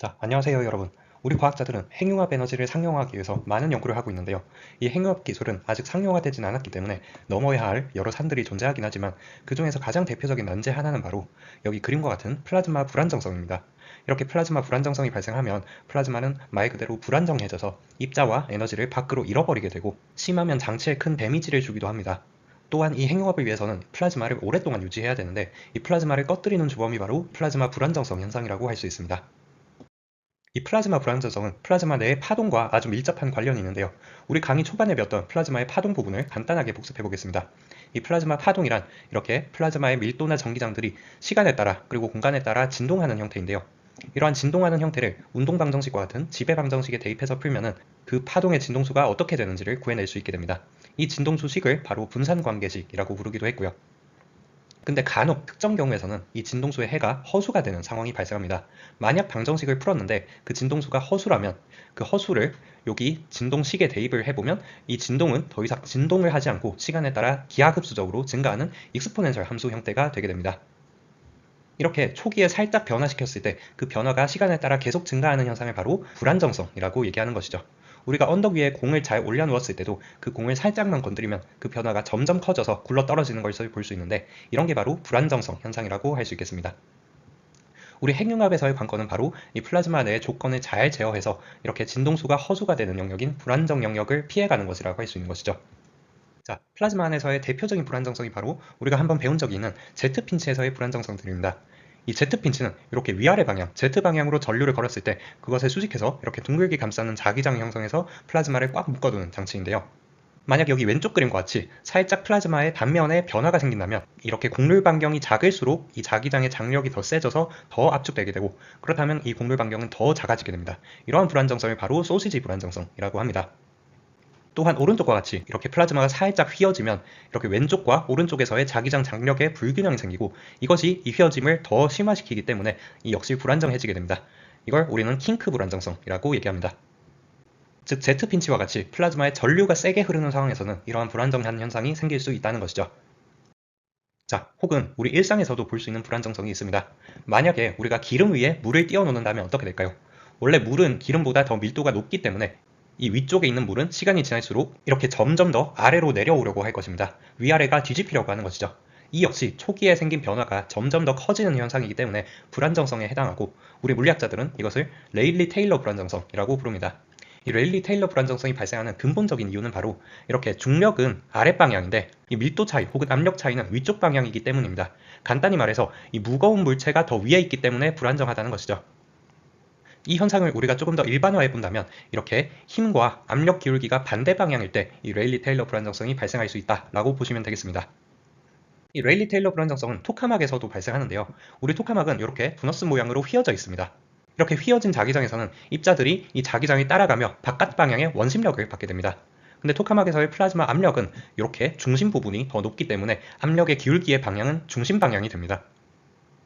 자, 안녕하세요 여러분. 우리 과학자들은 핵융합 에너지를 상용화하기 위해서 많은 연구를 하고 있는데요. 이 핵융합 기술은 아직 상용화되진 않았기 때문에 넘어야 할 여러 산들이 존재하긴 하지만 그 중에서 가장 대표적인 난제 하나는 바로 여기 그림과 같은 플라즈마 불안정성입니다. 이렇게 플라즈마 불안정성이 발생하면 플라즈마는 말 그대로 불안정해져서 입자와 에너지를 밖으로 잃어버리게 되고 심하면 장치에 큰 데미지를 주기도 합니다. 또한 이 핵융합을 위해서는 플라즈마를 오랫동안 유지해야 되는데 이 플라즈마를 꺼뜨리는 주범이 바로 플라즈마 불안정성 현상이라고 할 수 있습니다. 이 플라즈마 불안정성은 플라즈마 내의 파동과 아주 밀접한 관련이 있는데요. 우리 강의 초반에 배웠던 플라즈마의 파동 부분을 간단하게 복습해 보겠습니다. 이 플라즈마 파동이란 이렇게 플라즈마의 밀도나 전기장들이 시간에 따라 그리고 공간에 따라 진동하는 형태인데요. 이러한 진동하는 형태를 운동방정식과 같은 지배방정식에 대입해서 풀면은 그 파동의 진동수가 어떻게 되는지를 구해낼 수 있게 됩니다. 이 진동수식을 바로 분산관계식이라고 부르기도 했고요. 근데 간혹 특정 경우에서는 이 진동수의 해가 허수가 되는 상황이 발생합니다. 만약 방정식을 풀었는데 그 진동수가 허수라면 그 허수를 여기 진동식에 대입을 해보면 이 진동은 더 이상 진동을 하지 않고 시간에 따라 기하급수적으로 증가하는 익스포넨셜 함수 형태가 되게 됩니다. 이렇게 초기에 살짝 변화시켰을 때 그 변화가 시간에 따라 계속 증가하는 현상을 바로 불안정성이라고 얘기하는 것이죠. 우리가 언덕 위에 공을 잘 올려놓았을 때도 그 공을 살짝만 건드리면 그 변화가 점점 커져서 굴러 떨어지는 것을 볼 수 있는데 이런 게 바로 불안정성 현상이라고 할 수 있겠습니다. 우리 핵융합에서의 관건은 바로 이 플라즈마 내의 조건을 잘 제어해서 이렇게 진동수가 허수가 되는 영역인 불안정 영역을 피해가는 것이라고 할 수 있는 것이죠. 자, 플라즈마 안에서의 대표적인 불안정성이 바로 우리가 한번 배운 적이 있는 Z핀치에서의 불안정성들입니다. 이 Z핀치는 이렇게 위아래 방향, Z방향으로 전류를 걸었을 때 그것을 수직해서 이렇게 둥글게 감싸는 자기장을 형성해서 플라즈마를 꽉 묶어두는 장치인데요. 만약 여기 왼쪽 그림과 같이 살짝 플라즈마의 단면에 변화가 생긴다면 이렇게 곡률 반경이 작을수록 이 자기장의 장력이 더 세져서 더 압축되게 되고 그렇다면 이 곡률 반경은 더 작아지게 됩니다. 이러한 불안정성을 바로 소시지 불안정성이라고 합니다. 또한 오른쪽과 같이 이렇게 플라즈마가 살짝 휘어지면 이렇게 왼쪽과 오른쪽에서의 자기장 장력에 불균형이 생기고 이것이 이 휘어짐을 더 심화시키기 때문에 이 역시 불안정해지게 됩니다. 이걸 우리는 킹크 불안정성이라고 얘기합니다. 즉 Z핀치와 같이 플라즈마의 전류가 세게 흐르는 상황에서는 이러한 불안정한 현상이 생길 수 있다는 것이죠. 자, 혹은 우리 일상에서도 볼 수 있는 불안정성이 있습니다. 만약에 우리가 기름 위에 물을 띄워 놓는다면 어떻게 될까요? 원래 물은 기름보다 더 밀도가 높기 때문에 이 위쪽에 있는 물은 시간이 지날수록 이렇게 점점 더 아래로 내려오려고 할 것입니다. 위아래가 뒤집히려고 하는 것이죠. 이 역시 초기에 생긴 변화가 점점 더 커지는 현상이기 때문에 불안정성에 해당하고 우리 물리학자들은 이것을 레일리 테일러 불안정성이라고 부릅니다. 이 레일리 테일러 불안정성이 발생하는 근본적인 이유는 바로 이렇게 중력은 아랫방향인데 이 밀도 차이 혹은 압력 차이는 위쪽 방향이기 때문입니다. 간단히 말해서 이 무거운 물체가 더 위에 있기 때문에 불안정하다는 것이죠. 이 현상을 우리가 조금 더 일반화해 본다면 이렇게 힘과 압력 기울기가 반대 방향일 때 이 레일리 테일러 불안정성이 발생할 수 있다라고 보시면 되겠습니다. 이 레일리 테일러 불안정성은 토카막에서도 발생하는데요. 우리 토카막은 이렇게 도너스 모양으로 휘어져 있습니다. 이렇게 휘어진 자기장에서는 입자들이 이 자기장을 따라가며 바깥 방향의 원심력을 받게 됩니다. 근데 토카막에서의 플라즈마 압력은 이렇게 중심 부분이 더 높기 때문에 압력의 기울기의 방향은 중심 방향이 됩니다.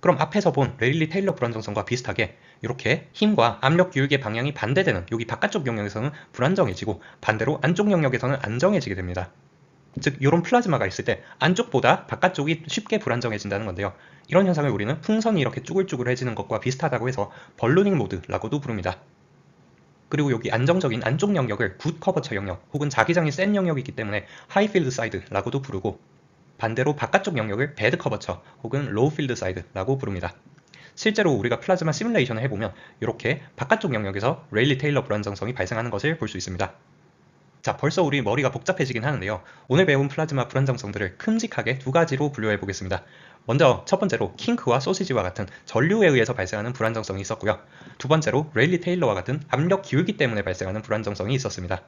그럼 앞에서 본 레일리 테일러 불안정성과 비슷하게 이렇게 힘과 압력 기울기의 방향이 반대되는 여기 바깥쪽 영역에서는 불안정해지고 반대로 안쪽 영역에서는 안정해지게 됩니다. 즉 이런 플라즈마가 있을 때 안쪽보다 바깥쪽이 쉽게 불안정해진다는 건데요. 이런 현상을 우리는 풍선이 이렇게 쭈글쭈글해지는 것과 비슷하다고 해서 벌루닝 모드라고도 부릅니다. 그리고 여기 안정적인 안쪽 영역을 굿 커버처 영역 혹은 자기장이 센 영역이기 때문에 하이필드 사이드라고도 부르고 반대로 바깥쪽 영역을 배드 커버처 혹은 로우 필드 사이드라고 부릅니다. 실제로 우리가 플라즈마 시뮬레이션을 해보면 이렇게 바깥쪽 영역에서 레일리 테일러 불안정성이 발생하는 것을 볼 수 있습니다. 자, 벌써 우리 머리가 복잡해지긴 하는데요. 오늘 배운 플라즈마 불안정성들을 큼직하게 두 가지로 분류해 보겠습니다. 먼저 첫 번째로 킹크와 소시지와 같은 전류에 의해서 발생하는 불안정성이 있었고요. 두 번째로 레일리 테일러와 같은 압력 기울기 때문에 발생하는 불안정성이 있었습니다.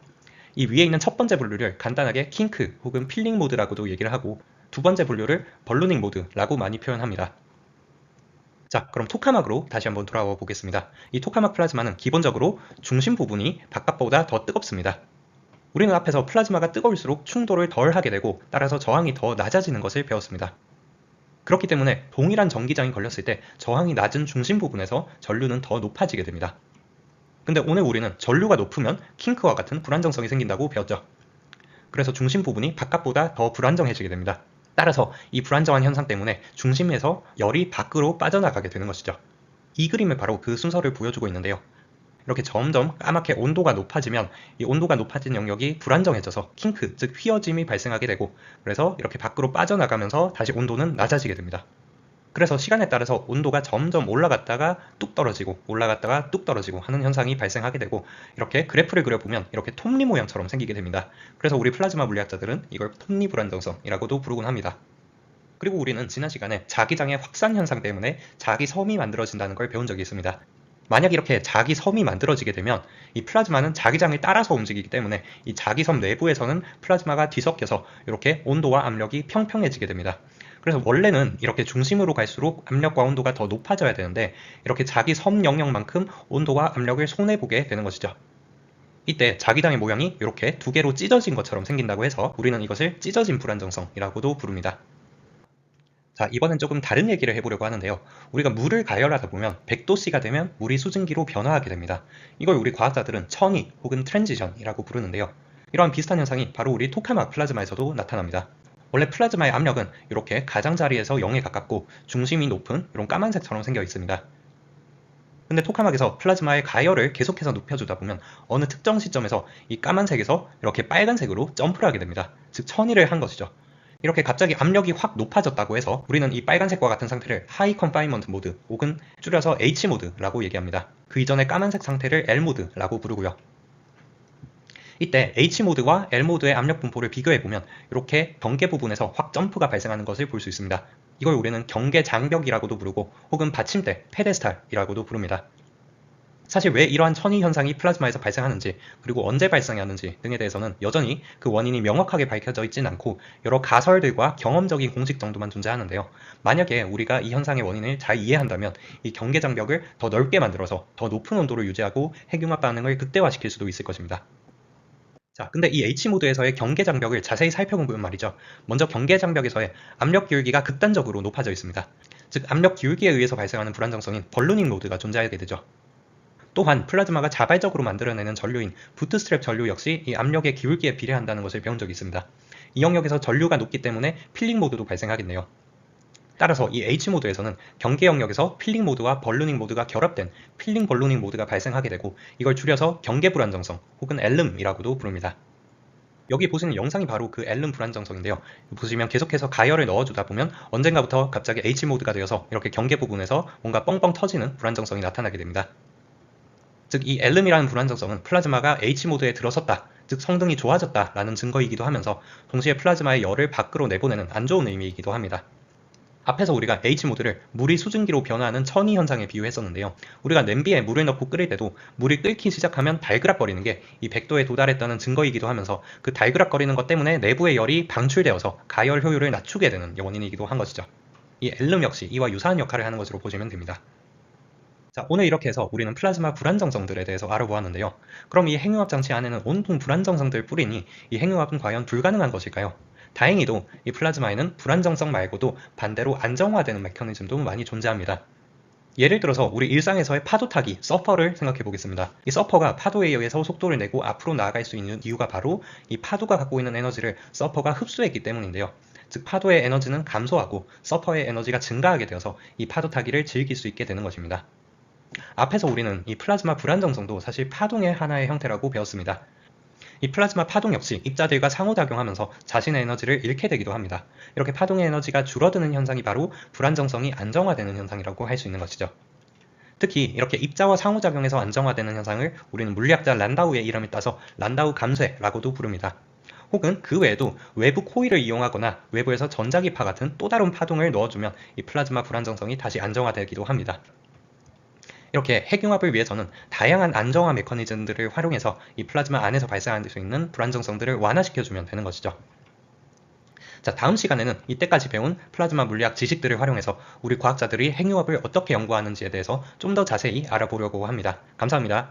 이 위에 있는 첫 번째 분류를 간단하게 킹크 혹은 필링 모드라고도 얘기를 하고 두 번째 분류를 벌루닝 모드라고 많이 표현합니다. 자, 그럼 토카막으로 다시 한번 돌아와 보겠습니다. 이 토카막 플라즈마는 기본적으로 중심 부분이 바깥보다 더 뜨겁습니다. 우리는 앞에서 플라즈마가 뜨거울수록 충돌을 덜 하게 되고 따라서 저항이 더 낮아지는 것을 배웠습니다. 그렇기 때문에 동일한 전기장이 걸렸을 때 저항이 낮은 중심 부분에서 전류는 더 높아지게 됩니다. 근데 오늘 우리는 전류가 높으면 킹크와 같은 불안정성이 생긴다고 배웠죠. 그래서 중심 부분이 바깥보다 더 불안정해지게 됩니다. 따라서 이 불안정한 현상 때문에 중심에서 열이 밖으로 빠져나가게 되는 것이죠. 이 그림은 바로 그 순서를 보여주고 있는데요. 이렇게 점점 까맣게 온도가 높아지면 이 온도가 높아진 영역이 불안정해져서 킹크, 즉 휘어짐이 발생하게 되고, 그래서 이렇게 밖으로 빠져나가면서 다시 온도는 낮아지게 됩니다. 그래서 시간에 따라서 온도가 점점 올라갔다가 뚝 떨어지고 올라갔다가 뚝 떨어지고 하는 현상이 발생하게 되고, 이렇게 그래프를 그려보면 이렇게 톱니 모양처럼 생기게 됩니다. 그래서 우리 플라즈마 물리학자들은 이걸 톱니 불안정성이라고도 부르곤 합니다. 그리고 우리는 지난 시간에 자기장의 확산 현상 때문에 자기 섬이 만들어진다는 걸 배운 적이 있습니다. 만약 이렇게 자기 섬이 만들어지게 되면 이 플라즈마는 자기장을 따라서 움직이기 때문에 이 자기 섬 내부에서는 플라즈마가 뒤섞여서 이렇게 온도와 압력이 평평해지게 됩니다. 그래서 원래는 이렇게 중심으로 갈수록 압력과 온도가 더 높아져야 되는데, 이렇게 자기 섬 영역만큼 온도와 압력을 손해보게 되는 것이죠. 이때 자기장의 모양이 이렇게 두 개로 찢어진 것처럼 생긴다고 해서 우리는 이것을 찢어진 불안정성이라고도 부릅니다. 자, 이번엔 조금 다른 얘기를 해보려고 하는데요. 우리가 물을 가열하다 보면 100도씨가 되면 물이 수증기로 변화하게 됩니다. 이걸 우리 과학자들은 천이 혹은 트랜지션이라고 부르는데요. 이러한 비슷한 현상이 바로 우리 토카막 플라즈마에서도 나타납니다. 원래 플라즈마의 압력은 이렇게 가장자리에서 0에 가깝고 중심이 높은 이런 까만색처럼 생겨 있습니다. 근데 토카막에서 플라즈마의 가열을 계속해서 높여주다 보면 어느 특정 시점에서 이 까만색에서 이렇게 빨간색으로 점프를 하게 됩니다. 즉 천이를 한 것이죠. 이렇게 갑자기 압력이 확 높아졌다고 해서 우리는 이 빨간색과 같은 상태를 하이 컨파인먼트 모드 혹은 줄여서 H 모드라고 얘기합니다. 그 이전의 까만색 상태를 L 모드라고 부르고요. 이때 H 모드와 L 모드의 압력 분포를 비교해보면 이렇게 경계 부분에서 확 점프가 발생하는 것을 볼 수 있습니다. 이걸 우리는 경계 장벽이라고도 부르고 혹은 받침대, 페데스탈이라고도 부릅니다. 사실 왜 이러한 천이 현상이 플라즈마에서 발생하는지, 그리고 언제 발생하는지 등에 대해서는 여전히 그 원인이 명확하게 밝혀져 있진 않고 여러 가설들과 경험적인 공식 정도만 존재하는데요. 만약에 우리가 이 현상의 원인을 잘 이해한다면 이 경계 장벽을 더 넓게 만들어서 더 높은 온도를 유지하고 핵융합 반응을 극대화시킬 수도 있을 것입니다. 자, 근데 이 H모드에서의 경계 장벽을 자세히 살펴보면 말이죠. 먼저 경계 장벽에서의 압력 기울기가 극단적으로 높아져 있습니다. 즉 압력 기울기에 의해서 발생하는 불안정성인 벌루닝 로드가 존재하게 되죠. 또한 플라즈마가 자발적으로 만들어내는 전류인 부트스트랩 전류 역시 이 압력의 기울기에 비례한다는 것을 배운 적이 있습니다. 이 영역에서 전류가 높기 때문에 필링 모드도 발생하겠네요. 따라서 이 H모드에서는 경계 영역에서 필링 모드와 벌루닝 모드가 결합된 필링 벌루닝 모드가 발생하게 되고, 이걸 줄여서 경계 불안정성 혹은 엘름이라고도 부릅니다. 여기 보시는 영상이 바로 그 엘름 불안정성인데요. 보시면 계속해서 가열을 넣어주다 보면 언젠가부터 갑자기 H모드가 되어서 이렇게 경계 부분에서 뭔가 뻥뻥 터지는 불안정성이 나타나게 됩니다. 즉 이 엘름이라는 불안정성은 플라즈마가 H모드에 들어섰다, 즉 성능이 좋아졌다 라는 증거이기도 하면서 동시에 플라즈마의 열을 밖으로 내보내는 안 좋은 의미이기도 합니다. 앞에서 우리가 H모드를 물이 수증기로 변화하는 천이 현상에 비유했었는데요. 우리가 냄비에 물을 넣고 끓일 때도 물이 끓기 시작하면 달그락거리는 게 이 100도에 도달했다는 증거이기도 하면서 그 달그락거리는 것 때문에 내부의 열이 방출되어서 가열 효율을 낮추게 되는 원인이기도 한 것이죠. 이 엘름 역시 이와 유사한 역할을 하는 것으로 보시면 됩니다. 자, 오늘 이렇게 해서 우리는 플라즈마 불안정성들에 대해서 알아보았는데요. 그럼 이 핵융합 장치 안에는 온통 불안정성들 뿐이니 이 핵융합은 과연 불가능한 것일까요? 다행히도 이 플라즈마에는 불안정성 말고도 반대로 안정화되는 메커니즘도 많이 존재합니다. 예를 들어서 우리 일상에서의 파도 타기, 서퍼를 생각해 보겠습니다. 이 서퍼가 파도에 의해서 속도를 내고 앞으로 나아갈 수 있는 이유가 바로 이 파도가 갖고 있는 에너지를 서퍼가 흡수했기 때문인데요. 즉 파도의 에너지는 감소하고 서퍼의 에너지가 증가하게 되어서 이 파도 타기를 즐길 수 있게 되는 것입니다. 앞에서 우리는 이 플라즈마 불안정성도 사실 파동의 하나의 형태라고 배웠습니다. 이 플라즈마 파동 역시 입자들과 상호작용하면서 자신의 에너지를 잃게 되기도 합니다. 이렇게 파동의 에너지가 줄어드는 현상이 바로 불안정성이 안정화되는 현상이라고 할 수 있는 것이죠. 특히 이렇게 입자와 상호작용해서 안정화되는 현상을 우리는 물리학자 란다우의 이름을 따서 란다우 감쇄라고도 부릅니다. 혹은 그 외에도 외부 코일을 이용하거나 외부에서 전자기파 같은 또 다른 파동을 넣어주면 이 플라즈마 불안정성이 다시 안정화되기도 합니다. 이렇게 핵융합을 위해서는 다양한 안정화 메커니즘들을 활용해서 이 플라즈마 안에서 발생할 수 있는 불안정성들을 완화시켜주면 되는 것이죠. 자, 다음 시간에는 이때까지 배운 플라즈마 물리학 지식들을 활용해서 우리 과학자들이 핵융합을 어떻게 연구하는지에 대해서 좀 더 자세히 알아보려고 합니다. 감사합니다.